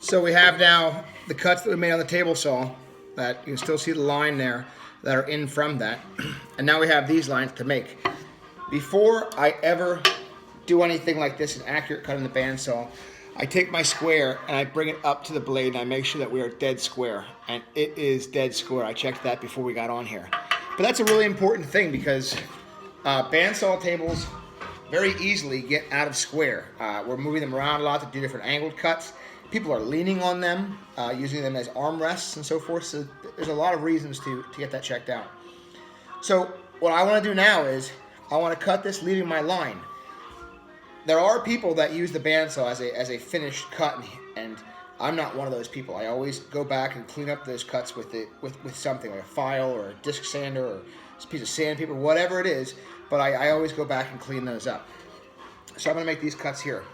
So we have now the cuts that we made on the table saw that you can still see the line there that are in from that. And now we have these lines to make. Before I ever do anything like this, an accurate cut in the bandsaw, I take my square and I bring it up to the blade and I make sure that we are dead square. And it is dead square. I checked that before we got on here. But that's a really important thing because bandsaw tables very easily get out of square. We're moving them around a lot to do different angled cuts. People are leaning on them, using them as armrests and so forth. So there's a lot of reasons to get that checked out. So what I want to do now is I want to cut this leaving my line. There are people that use the bandsaw as a finished cut, and I'm not one of those people. I always go back and clean up those cuts with something like a file or a disc sander or a piece of sandpaper, whatever it is. But I always go back and clean those up. So I'm going to make these cuts here.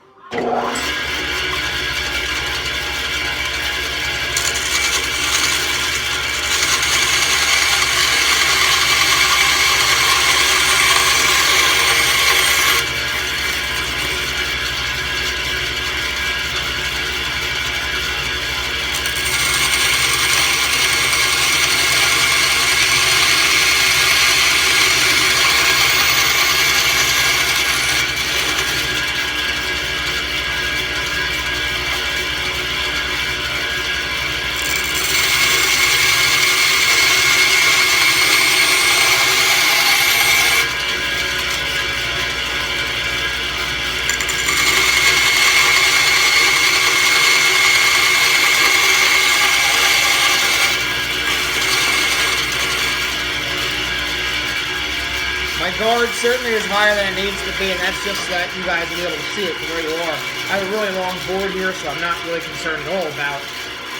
My guard certainly is higher than it needs to be, and that's just so that you guys will be able to see it from where you are. I have a really long board here, so I'm not really concerned at all about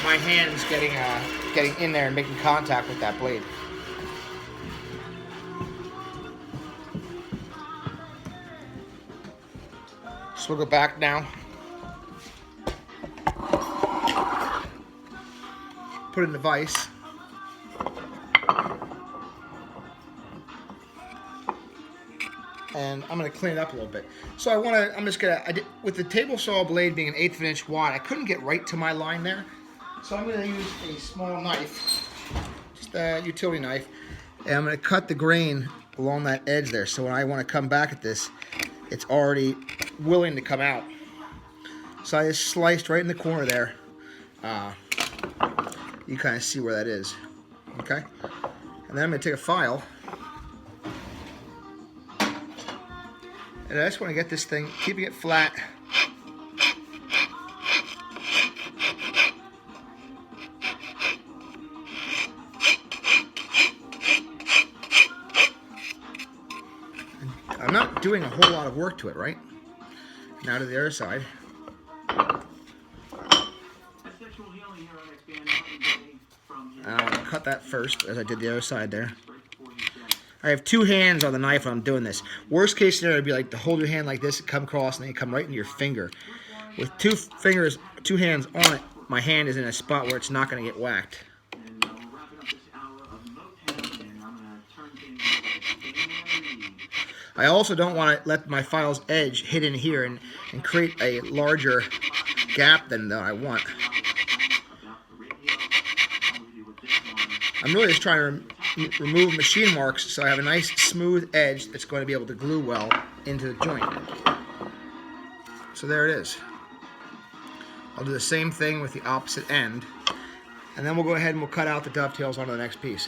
my hands getting in there and making contact with that blade. So we'll go back now. Put it in the vise. And I'm going to clean it up a little bit. So with the table saw blade being an 1/8 of an inch wide, I couldn't get right to my line there. So I'm going to use a small knife, just a utility knife, and I'm going to cut the grain along that edge there. So when I want to come back at this, it's already willing to come out. So I just sliced right in the corner there. You kind of see where that is, okay? And then I'm going to take a file. And I just want to get this thing, keeping it flat. And I'm not doing a whole lot of work to it, right? Now to the other side. I'll cut that first, as I did the other side there. I have two hands on the knife when I'm doing this. Worst case scenario would be like to hold your hand like this and come across and then you come right into your finger. With two hands on it, my hand is in a spot where it's not going to get whacked. I also don't want to let my file's edge hit in here and create a larger gap than I want. I'm really just trying to remove machine marks so I have a nice smooth edge that's going to be able to glue well into the joint. So there it is. I'll do the same thing with the opposite end, and then we'll go ahead and we'll cut out the dovetails onto the next piece.